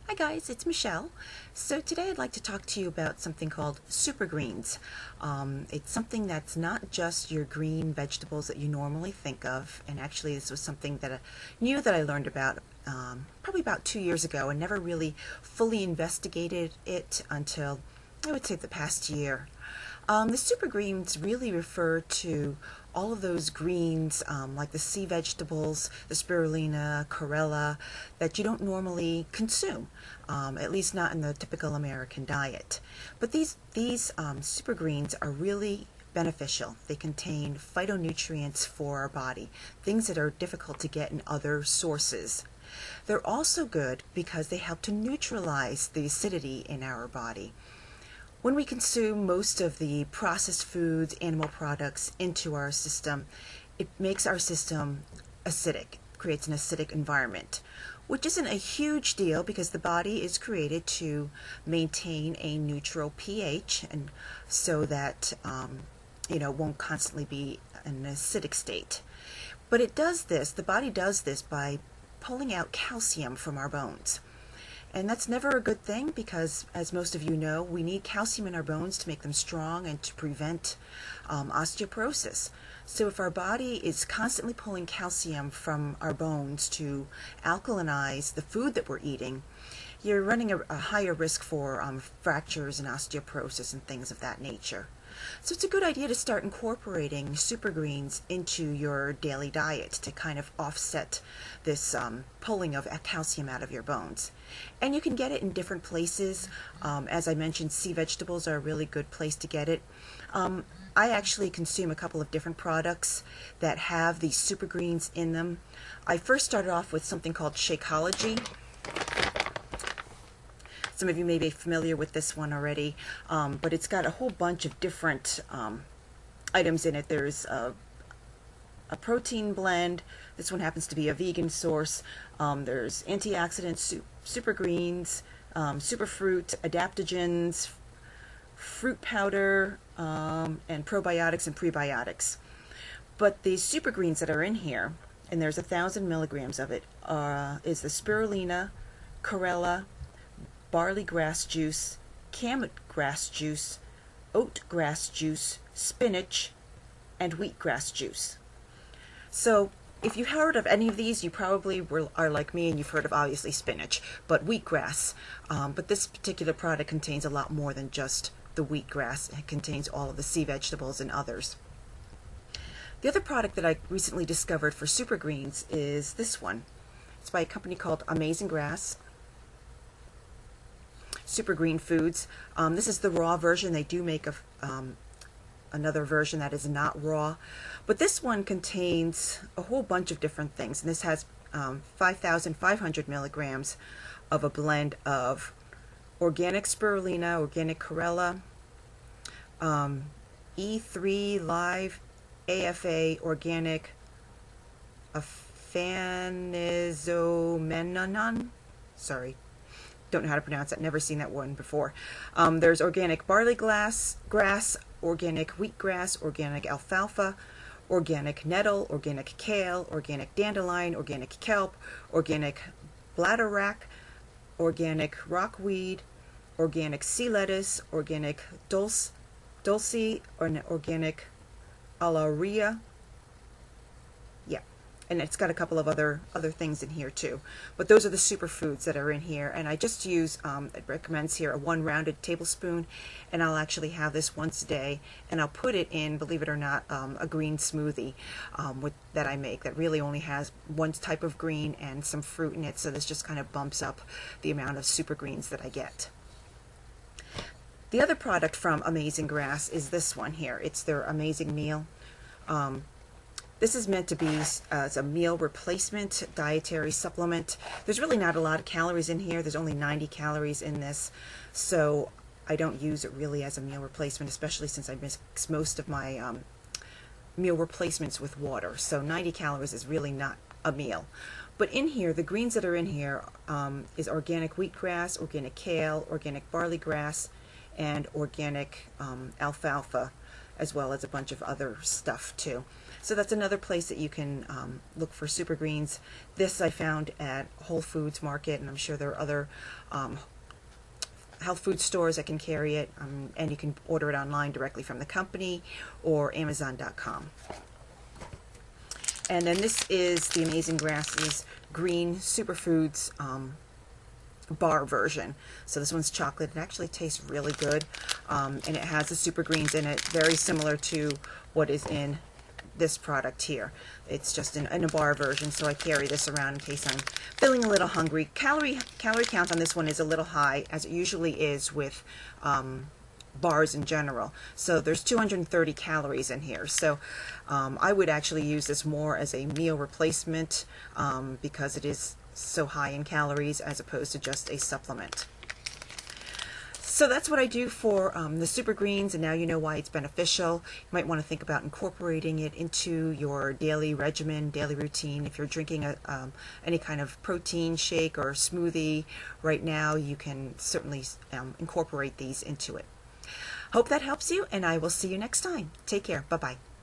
Hi guys, it's Michelle. So today I'd like to talk to you about something called super greens. It's something that's not just your green vegetables that you normally think of, and actually this was something that I learned about probably about 2 years ago and never really fully investigated it until I would say the past year. The super greens really refer to all of those greens, like the sea vegetables, the spirulina, chlorella, that you don't normally consume, at least not in the typical American diet. But these super greens are really beneficial. They contain phytonutrients for our body, things that are difficult to get in other sources. They're also good because they help to neutralize the acidity in our body. When we consume most of the processed foods, animal products into our system, it makes our system acidic, creates an acidic environment, which isn't a huge deal because the body is created to maintain a neutral pH and so that won't constantly be in an acidic state. But the body does this by pulling out calcium from our bones. And that's never a good thing because, as most of you know, we need calcium in our bones to make them strong and to prevent osteoporosis. So if our body is constantly pulling calcium from our bones to alkalinize the food that we're eating, you're running a higher risk for fractures and osteoporosis and things of that nature. So it's a good idea to start incorporating super greens into your daily diet to kind of offset this pulling of calcium out of your bones. And you can get it in different places. As I mentioned, sea vegetables are a really good place to get it. I actually consume a couple of different products that have these super greens in them. I first started off with something called Shakeology. Some of you may be familiar with this one already, but it's got a whole bunch of different items in it. There's a protein blend. This one happens to be a vegan source. There's antioxidants, super greens, superfruit, adaptogens, fruit powder, and probiotics and prebiotics. But the super greens that are in here, and there's 1,000 milligrams of it, is the spirulina, chlorella, barley grass juice, camlet grass juice, oat grass juice, spinach, and wheatgrass juice. So if you've heard of any of these, you probably are like me and you've heard of obviously spinach, but wheatgrass. But this particular product contains a lot more than just the wheatgrass. It contains all of the sea vegetables and others. The other product that I recently discovered for super greens is this one. It's by a company called Amazing Grass Super Green Foods. This is the raw version. They do make another version that is not raw, but this one contains a whole bunch of different things, and this has 5,500 milligrams of a blend of organic spirulina, organic chlorella, E3 live AFA organic aphanizomenon. Sorry, don't know how to pronounce that, never seen that one before. There's organic barley grass, organic wheatgrass, organic alfalfa, organic nettle, organic kale, organic dandelion, organic kelp, organic bladderwrack, organic rockweed, organic sea lettuce, organic dulce, or organic alaria. Yeah, and it's got a couple of other things in here too. But those are the superfoods that are in here, and I just use, it recommends here a 1 rounded tablespoon, and I'll actually have this once a day, and I'll put it in, believe it or not, a green smoothie that I make that really only has one type of green and some fruit in it, so this just kind of bumps up the amount of super greens that I get. The other product from Amazing Grass is this one here. It's their Amazing Meal. This is meant to be as a meal replacement dietary supplement. There's really not a lot of calories in here. There's only 90 calories in this, so I don't use it really as a meal replacement, especially since I mix most of my meal replacements with water. So 90 calories is really not a meal. But in here, the greens that are in here is organic wheatgrass, organic kale, organic barley grass, and organic alfalfa. as well as a bunch of other stuff too. So that's another place that you can look for super greens. This I found at Whole Foods Market, and I'm sure there are other health food stores that can carry it, and you can order it online directly from the company or Amazon.com. And then this is the Amazing Grasses Green Superfoods bar version. So this one's chocolate. It actually tastes really good, and it has the super greens in it, very similar to what is in this product here. It's just in a bar version, so I carry this around in case I'm feeling a little hungry. Calorie count on this one is a little high, as it usually is with bars in general. So there's 230 calories in here. So I would actually use this more as a meal replacement because it is so high in calories as opposed to just a supplement. So that's what I do for the super greens, and now you know why it's beneficial. You might want to think about incorporating it into your daily regimen, daily routine. If you're drinking any kind of protein shake or smoothie right now, you can certainly incorporate these into it. Hope that helps you, and I will see you next time. Take care. Bye-bye.